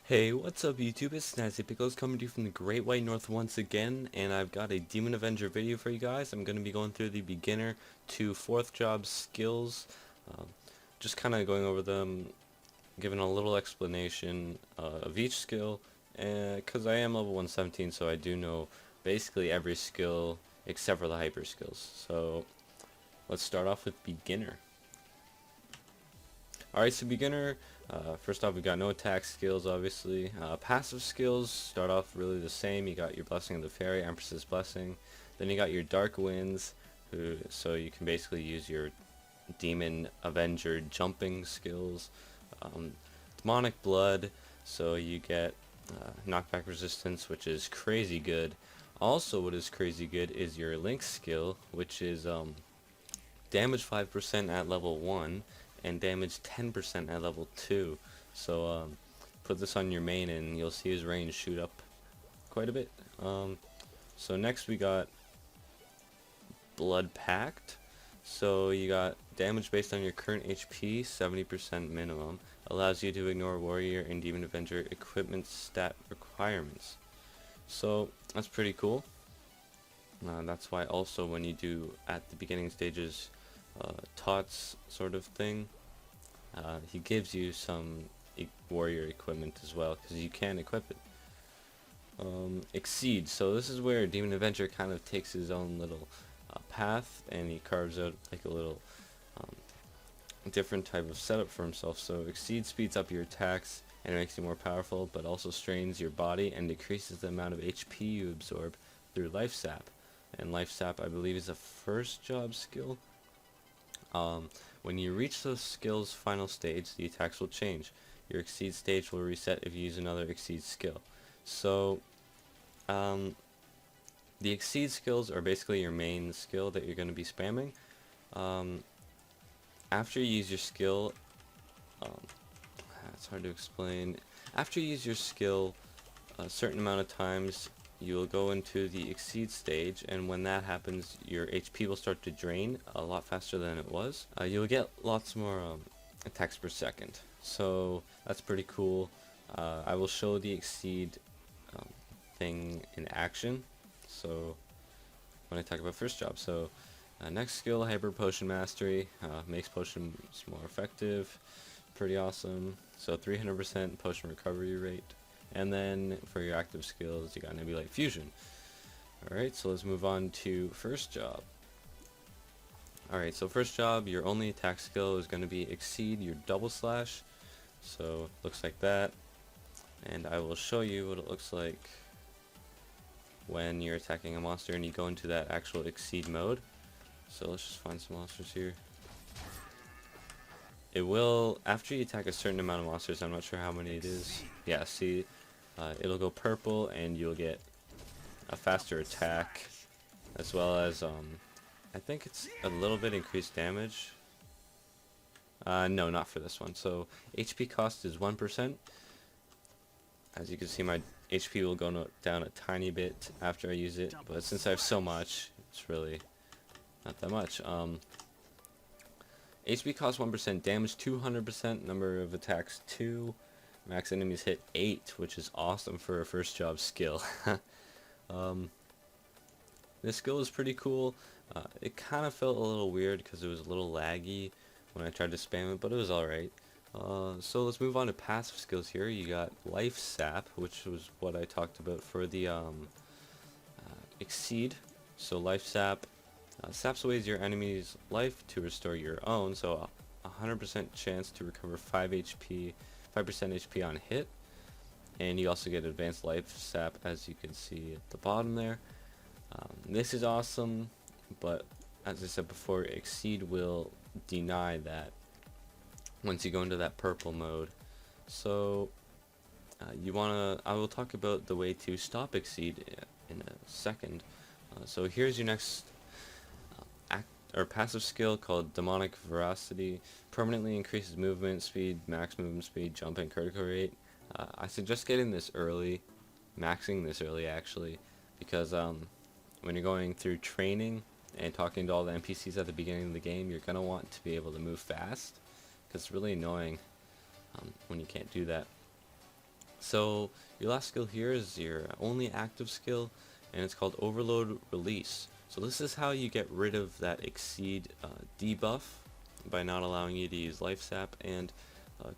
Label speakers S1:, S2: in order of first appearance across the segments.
S1: Hey, what's up YouTube? It's Snazzypicklez coming to you from the Great White North once again, and I've got a Demon Avenger video for you guys. I'm going to be going through the beginner to 4th job skills, um, just kind of going over them, giving a little explanation of each skill, because I am level 117, so I do know basically every skill except for the hyper skills. So let's start off with beginner. Alright, so beginner, first off we got no attack skills obviously. Passive skills start off really the same. You got your Blessing of the Fairy, Empress's Blessing. Then you got your Dark Winds, so you can basically use your Demon Avenger jumping skills. Demonic Blood, so you get knockback resistance, which is crazy good. Also what is crazy good is your Link skill, which is damage 5% at level 1 and damage 10% at level 2. So put this on your main and you'll see his range shoot up quite a bit. So next we got Blood Pact. So you got damage based on your current HP, 70% minimum. Allows you to ignore Warrior and Demon Avenger equipment stat requirements. So that's pretty cool. That's why also when you do at the beginning stages tots sort of thing, he gives you some warrior equipment as well, because you can equip it. Exceed, so this is where Demon Avenger kind of takes his own little path, and he carves out like a little different type of setup for himself. So Exceed speeds up your attacks and it makes you more powerful, but also strains your body and decreases the amount of HP you absorb through Life Sap. And Life Sap, I believe, is a first job skill. When you reach the skill's final stage, the attacks will change. Your Exceed stage will reset if you use another Exceed skill. So, the Exceed skills are basically your main skill that you're going to be spamming. After you use your skill, it's hard to explain. After you use your skill a certain amount of times, you'll go into the Exceed stage, and when that happens your HP will start to drain a lot faster than it was. You'll get lots more attacks per second, so that's pretty cool. I will show the Exceed thing in action, so when I talk about first job. So next skill, Hyper Potion Mastery, makes potions more effective, pretty awesome. So 300% potion recovery rate. And then for your active skills, you got Nebulite Fusion. Alright, so let's move on to first job. Alright, so first job, your only attack skill is going to be Exceed your double slash. So looks like that. And I will show you what it looks like when you're attacking a monster and you go into that actual Exceed mode. So let's just find some monsters here. It will, after you attack a certain amount of monsters, I'm not sure how many it is. Yeah, see, it'll go purple and you'll get a faster attack, as well as, I think it's a little bit increased damage. No, not for this one. So, HP cost is 1%. As you can see, my HP will go down a tiny bit after I use it, but since I have so much, it's really not that much. HP cost 1%, damage 200%, number of attacks 2, max enemies hit 8, which is awesome for a first job skill. This skill is pretty cool. It kind of felt a little weird because it was a little laggy when I tried to spam it, but it was alright. So let's move on to passive skills here. You got Life Sap, which was what I talked about for the Exceed. So Life Sap saps away your enemy's life to restore your own, so 100% chance to recover 5% HP on hit. And you also get advanced life sap, as you can see at the bottom there. This is awesome, but as I said before, Exceed will deny that once you go into that purple mode. So I will talk about the way to stop Exceed in a second. So here's your next passive skill called Demonic Veracity. Permanently increases movement speed, max movement speed, jump, and critical rate. I suggest getting this early, maxing this early actually, because when you're going through training and talking to all the NPCs at the beginning of the game, you're going to want to be able to move fast, because it's really annoying when you can't do that. So your last skill here is your only active skill, and it's called Overload Release. So this is how you get rid of that Exceed debuff by not allowing you to use Life Sap and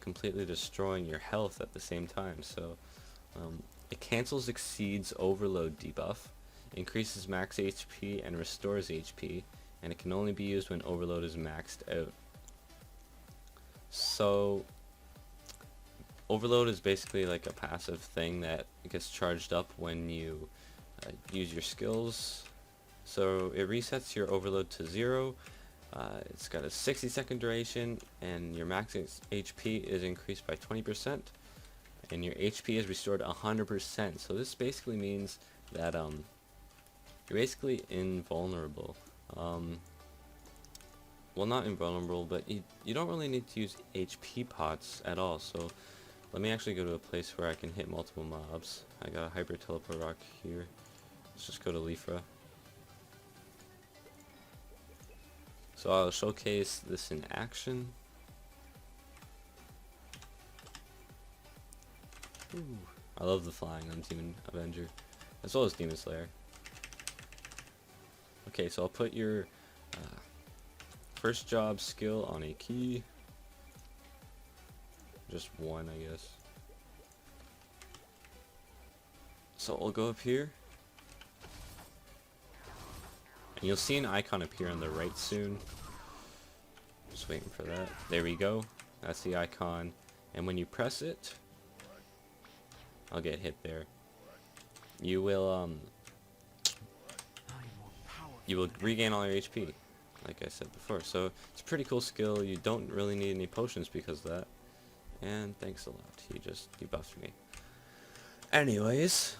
S1: completely destroying your health at the same time. So it cancels Exceed's Overload debuff, increases max HP and restores HP, and it can only be used when Overload is maxed out. So Overload is basically like a passive thing that gets charged up when you use your skills. So it resets your Overload to 0. It's got a 60-second duration, and your max HP is increased by 20%, and your HP is restored 100%. So this basically means that you're basically invulnerable. Well, not invulnerable, but you don't really need to use HP pots at all. So let me actually go to a place where I can hit multiple mobs. I got a Hyper Teleport Rock here. Let's just go to Lifra. So I'll showcase this in action. Ooh, I love the flying on Demon Avenger, as well as Demon Slayer. Okay, so I'll put your first job skill on a key. Just one, I guess. So I'll go up here, and you'll see an icon appear on the right soon. Just waiting for that. There we go. That's the icon. And when you press it, I'll get hit there. You will regain all your HP, like I said before. So it's a pretty cool skill. You don't really need any potions because of that. And thanks a lot. He just debuffed me. Anyways,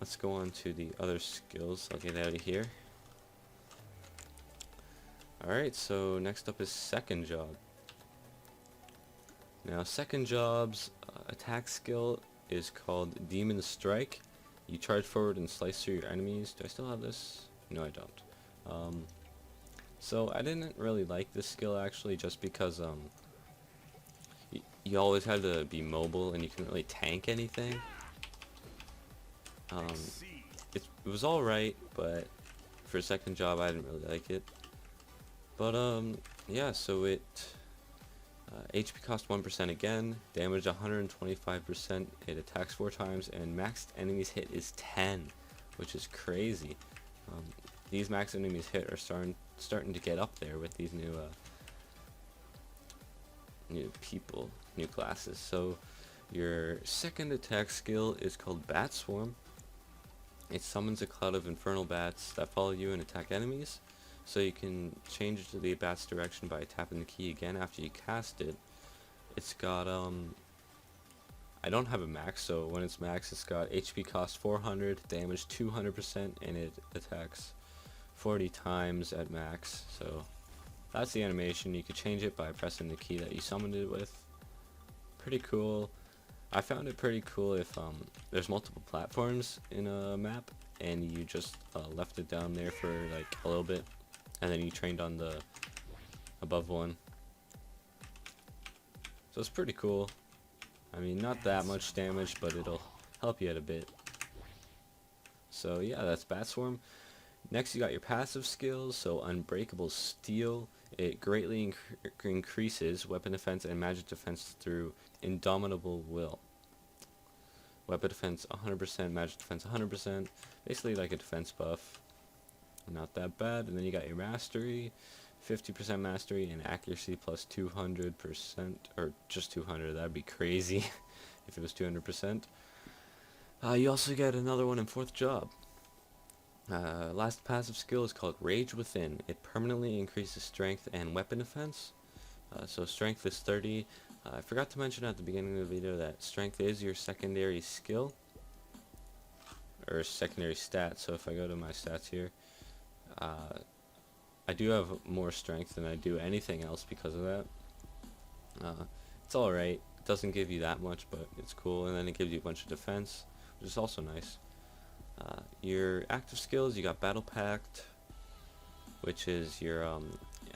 S1: let's go on to the other skills. I'll get out of here. Alright, so next up is second job. Now second job's attack skill is called Demon Strike. You charge forward and slice through your enemies. Do I still have this? No, I don't. So I didn't really like this skill actually, just because you always had to be mobile and you couldn't really tank anything. It was alright, but for a second job I didn't really like it. But yeah, so it HP cost 1% again, damage 125%, it attacks 4 times, and maxed enemies hit is 10, which is crazy. These maxed enemies hit are starting to get up there with these new new classes. So your second attack skill is called Bat Swarm. It summons a cloud of infernal bats that follow you and attack enemies. So you can change to the bat's direction by tapping the key again after you cast it. It's got I don't have a max, so when it's max it's got HP cost 400, damage 200%, and it attacks 40 times at max. So that's the animation. You could change it by pressing the key that you summoned it with. Pretty cool. I found it pretty cool if there's multiple platforms in a map and you just left it down there for like a little bit, and then you trained on the above one. So it's pretty cool. I mean, not that much damage, but it'll help you out a bit. So yeah, that's Bat Swarm. Next you got your passive skills. So Unbreakable Steel. It greatly increases weapon defense and magic defense through Indomitable Will. Weapon defense 100%, magic defense 100%. Basically like a defense buff. Not that bad. And then you got your Mastery. 50% mastery and accuracy plus 200%, or just 200. That'd be crazy if it was 200%. You also get another one in fourth job. Last passive skill is called Rage Within. It permanently increases strength and weapon defense. So strength is 30. I forgot to mention at the beginning of the video that strength is your secondary skill, or secondary stat. So if I go to my stats here, I do have more strength than I do anything else because of that. It's alright. It doesn't give you that much, but it's cool. And then it gives you a bunch of defense, which is also nice. Your active skills, you got Battle Pact, which is your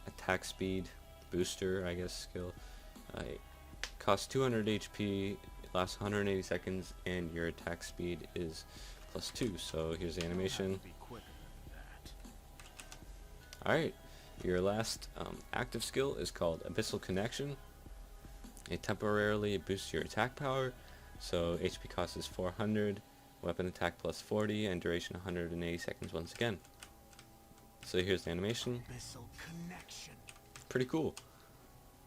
S1: attack speed booster, I guess, skill. It costs 200 HP. lasts 180 seconds, and your attack speed is +2. So here's the animation. Alright, your last active skill is called Abyssal Connection. It temporarily boosts your attack power, so HP cost is 400, weapon attack +40, and duration 180 seconds once again. So here's the animation. Pretty cool.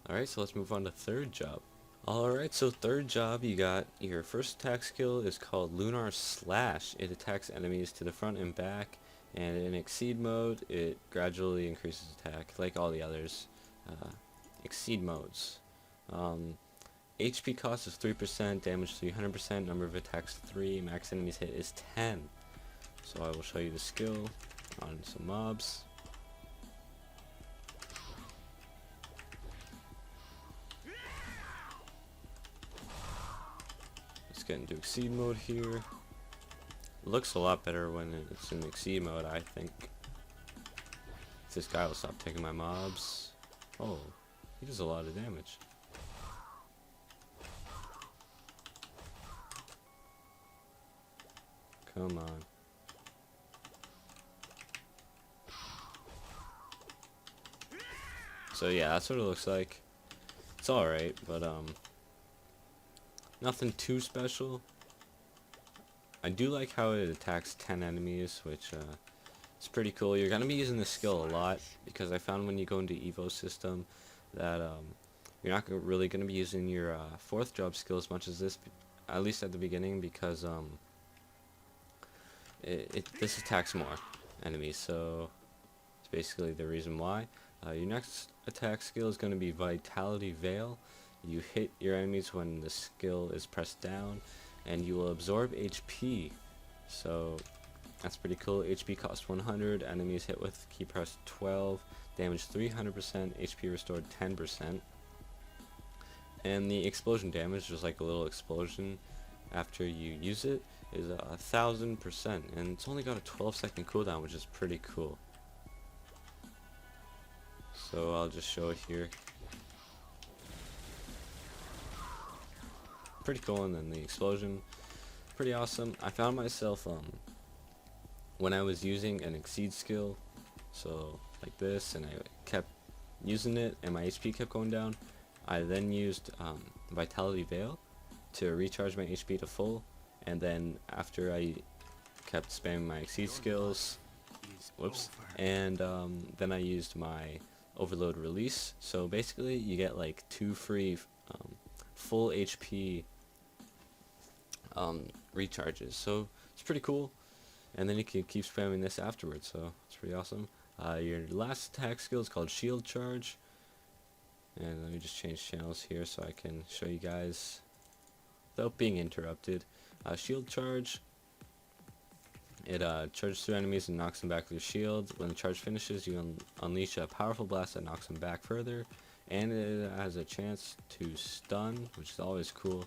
S1: Alright, so let's move on to third job. Alright, so third job, you got your first attack skill is called Lunar Slash. It attacks enemies to the front and back, and in Exceed mode, it gradually increases attack, like all the others. Exceed modes. HP cost is 3%, damage 300%, number of attacks 3, max enemies hit is 10. So I will show you the skill on some mobs. Let's get into Exceed mode here. It looks a lot better when it's in Exceed mode, I think. This guy will stop taking my mobs. Oh, he does a lot of damage. Come on. So yeah, that's what it looks like. It's alright, but nothing too special. I do like how it attacks 10 enemies, which is pretty cool. You're gonna be using this skill a lot, because I found when you go into Evo system that you're not really gonna be using your fourth job skill as much as this, at least at the beginning, because this attacks more enemies, so it's basically the reason why. Your next attack skill is going to be Vitality Veil. You hit your enemies when the skill is pressed down, and you will absorb HP. So that's pretty cool. HP cost 100, enemies hit with key press 12, damage 300%, HP restored 10%. And the explosion damage, just like a little explosion after you use it, is 1000%, and it's only got a 12-second cooldown, which is pretty cool. So I'll just show it here. Pretty cool. And then the explosion, pretty awesome. I found myself when I was using an Exceed skill, so like this, and I kept using it and my HP kept going down, I then used Vitality Veil to recharge my HP to full. And then after I kept spamming my Exceed skills, and then I used my Overload Release. So basically you get like 2 free full HP recharges. So it's pretty cool. And then you can keep spamming this afterwards, so it's pretty awesome. Your last attack skill is called Shield Charge. And let me just change channels here so I can show you guys without being interrupted. Shield Charge. It charges through enemies and knocks them back with your shield. When the charge finishes, you unleash a powerful blast that knocks them back further. And it has a chance to stun, which is always cool.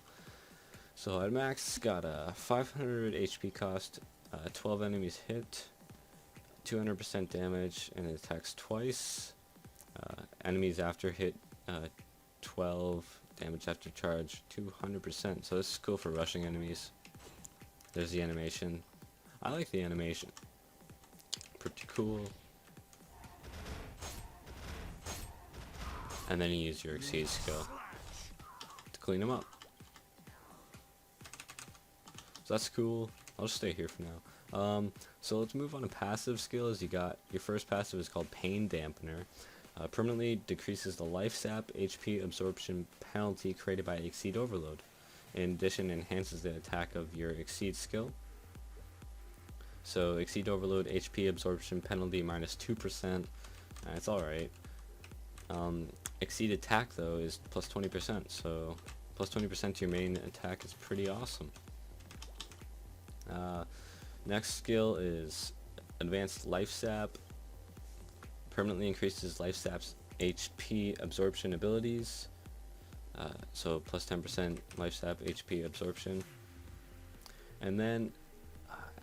S1: So at max, got a 500 HP cost, 12 enemies hit, 200% damage, and it attacks twice. Enemies after hit 12, damage after charge 200%. So this is cool for rushing enemies. There's the animation. I like the animation. Pretty cool. And then you use your Exceed skill to clean them up. So that's cool. I'll just stay here for now. So let's move on to passive skills. You got your first passive is called Pain Dampener. Permanently decreases the life sap HP absorption penalty created by Exceed Overload. In addition, enhances the attack of your Exceed skill. So Exceed Overload HP absorption penalty minus 2%. It's alright. Exceed attack though is plus 20%. So plus 20% to your main attack is pretty awesome. Next skill is Advanced Life Sap. Permanently increases Life Sap's HP absorption abilities. So plus 10% Life Sap HP absorption. And then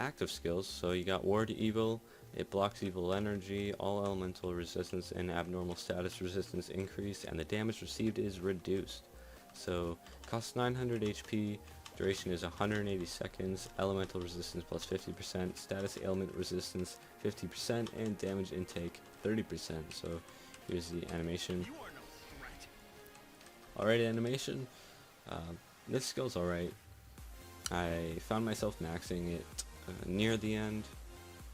S1: active skills. So you got Ward Evil. It blocks evil energy, all elemental resistance and abnormal status resistance increase, and the damage received is reduced. So costs 900 HP, duration is 180 seconds, elemental resistance plus 50%, status ailment resistance 50%, and damage intake 30%. So here's the animation. Alright, animation. This skill's alright. I found myself maxing it near the end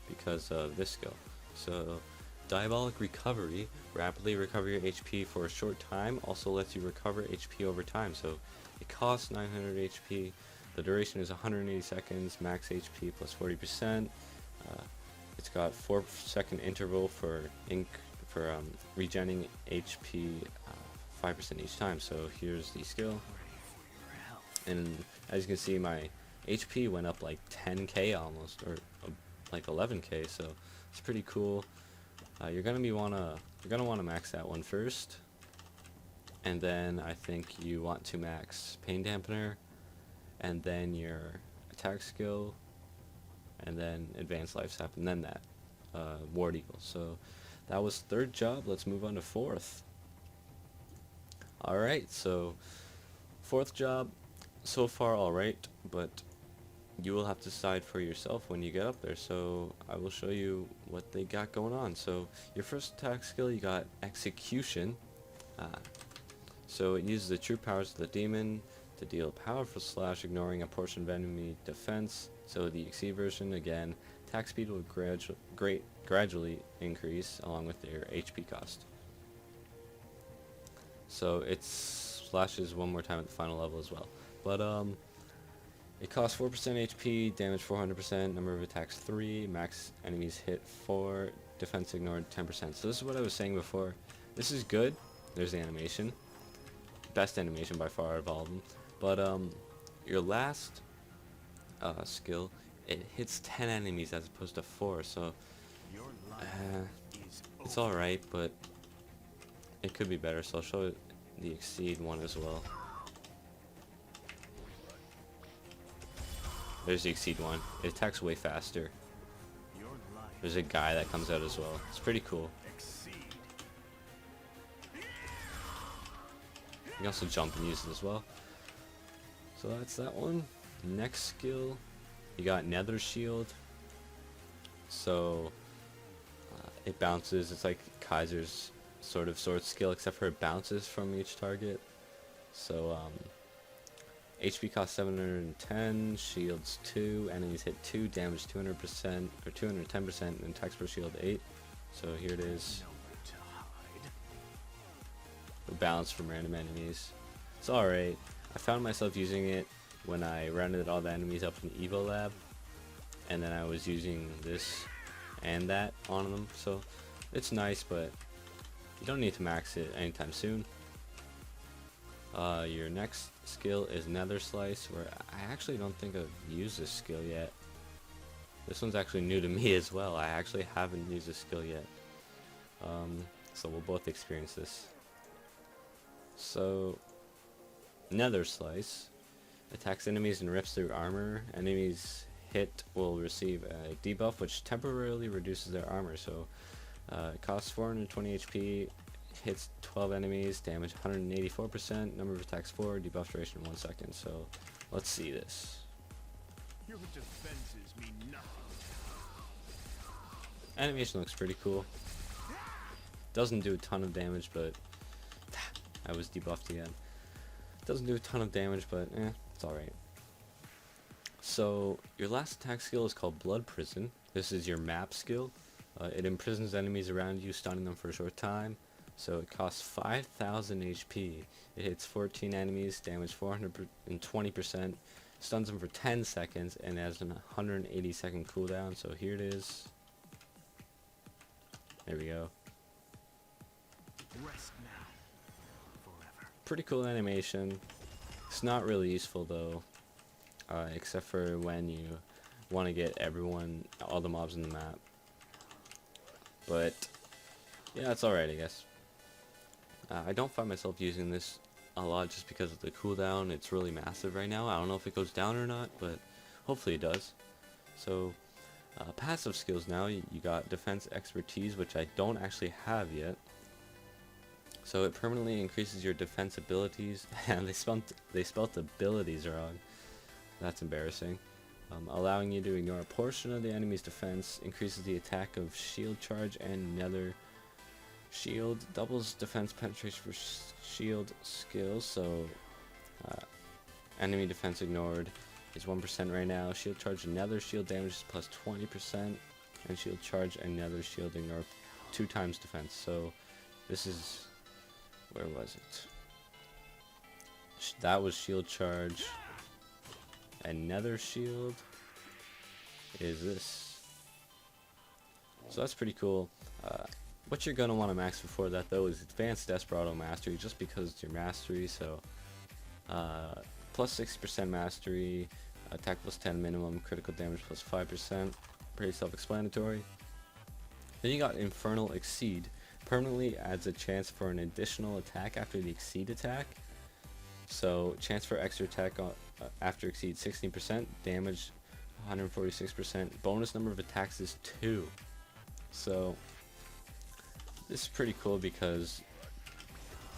S1: because of this skill. So Diabolic Recovery, rapidly recover your HP for a short time, also lets you recover HP over time. So it costs 900 HP, the duration is 180 seconds, max HP plus 40%. It's got 4-second interval for regenerating HP 5% each time. So here's the skill, and as you can see, my HP went up like 10k almost, or like 11k, so it's pretty cool. You're gonna wanna max that one first, and then I think you want to max Pain Dampener, and then your attack skill, and then Advanced Life Sap, and then that Ward Eagle. So that was third job. Let's move on to fourth. Alright, so fourth job, so far alright, but you will have to decide for yourself when you get up there. So I will show you what they got going on. So your first attack skill, you got Execution. So it uses the true powers of the demon to deal a powerful slash, ignoring a portion of enemy defense. So the Exceed version, again, attack speed will gradually increase along with their HP cost. So it slashes one more time at the final level as well. But it costs 4% HP, damage 400%, number of attacks 3, max enemies hit 4, defense ignored 10%. So this is what I was saying before. This is good. There's the animation. Best animation by far of all of them. But your last skill, it hits 10 enemies as opposed to 4. So it's alright, but it could be better. So I'll show the Exceed one as well. There's the Exceed one. It attacks way faster. There's a guy that comes out as well. It's pretty cool. You can also jump and use it as well. So that's that one. Next skill, you got Nether Shield. So it bounces. It's like Kaiser's sort of sword skill, except for it bounces from each target. So HP cost 710, shields 2, enemies hit 2, damage 200% or 210%, and attacks per shield 8. So here it is. The balance from random enemies. It's alright. I found myself using it when I rounded all the enemies up in Evo Lab, and then I was using this and that on them. So it's nice, but you don't need to max it anytime soon. Your next skill is Nether Slice, where I actually don't think I've used this skill yet. This one's actually new to me as well. I actually haven't used this skill yet. So we'll both experience this. So, Nether Slice attacks enemies and rips through armor. Enemies hit will receive a debuff which temporarily reduces their armor. So it costs 420 HP, hits 12 enemies, damage 184%, number of attacks 4, debuff duration 1 second. So let's see this. Your defenses mean nothing. Animation looks pretty cool. Doesn't do a ton of damage, but I was debuffed again. Doesn't do a ton of damage, but it's alright. So your last attack skill is called Blood Prison. This is your map skill. It imprisons enemies around you, stunning them for a short time. So it costs 5,000 HP. It hits 14 enemies, damage 420%, stuns them for 10 seconds, and has a 180 second cooldown. So here it is. There we go. Rest now. Forever. Pretty cool animation. It's not really useful though, except for when you want to get all the mobs in the map. But yeah, it's alright, I guess. I don't find myself using this a lot just because of the cooldown. It's really massive right now. I don't know if it goes down or not, but hopefully it does. So passive skills now, you got Defense Expertise, which I don't actually have yet. So it permanently increases your defense abilities, and they spelt abilities wrong. That's embarrassing. Allowing you to ignore a portion of the enemy's defense, increases the attack of shield charge and nether shield, doubles defense penetration for shield skills. So enemy defense ignored is 1% right now. Shield charge and nether shield damage is plus 20%, and shield charge and nether shield ignore 2 times defense. So this is, where was it? That was shield charge, and nether shield is this. So that's pretty cool. What you're gonna want to max before that though is Advanced Desperado Mastery, just because it's your mastery. So plus 60% mastery, attack plus 10 minimum, critical damage plus 5%. Pretty self-explanatory. Then you got Infernal Exceed. Permanently adds a chance for an additional attack after the Exceed attack. So chance for extra attack after Exceed 16%, damage 146%, bonus number of attacks is 2. So this is pretty cool because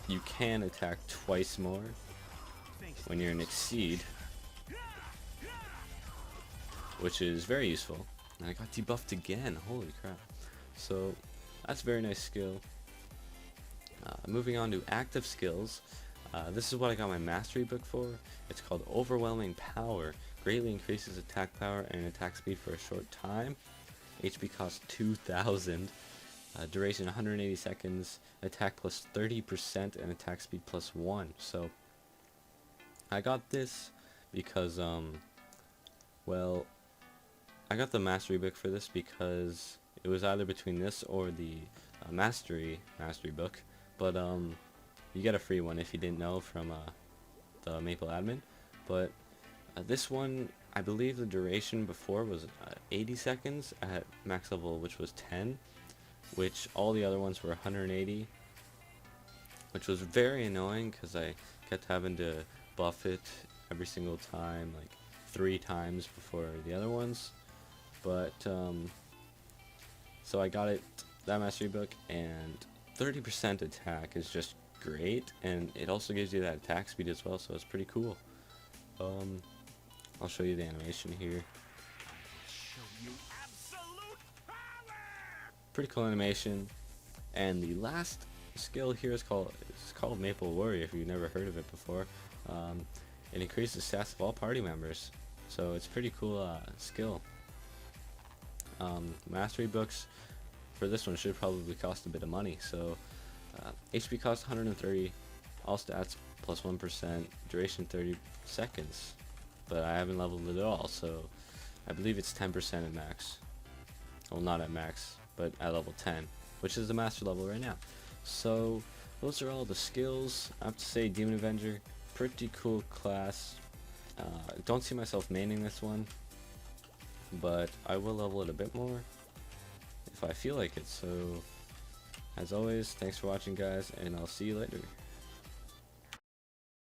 S1: you can attack twice more when you're in Exceed, which is very useful. And I got debuffed again, holy crap. So that's a very nice skill. Moving on to active skills. This is what I got my mastery book for. It's called Overwhelming Power. Greatly increases attack power and attack speed for a short time. HP cost 2,000. Duration 180 seconds. Attack plus 30% and attack speed plus 1. So I got this because well, I got the mastery book for this because it was either between this or the mastery book, but you get a free one if you didn't know from the Maple admin. But this one, I believe the duration before was 80 seconds at max level, which was 10, which all the other ones were 180, which was very annoying because I kept having to buff it every single time, like 3 times before the other ones. But so I got that mastery book, and 30% attack is just great, and it also gives you that attack speed as well, so it's pretty cool. I'll show you the animation here. Pretty cool animation. And the last skill here is called Maple Warrior, if you've never heard of it before. It increases stats of all party members, so it's a pretty cool skill. Mastery books for this one should probably cost a bit of money. So HP cost 130, all stats plus 1%, duration 30 seconds, but I haven't leveled it at all, so I believe it's 10% at max. Well, not at max, but at level 10, which is the master level right now. So those are all the skills. I have to say, Demon Avenger, pretty cool class. Don't see myself maining this one, but I will level it a bit more if I feel like it. So as always, thanks for watching guys, and I'll see you later.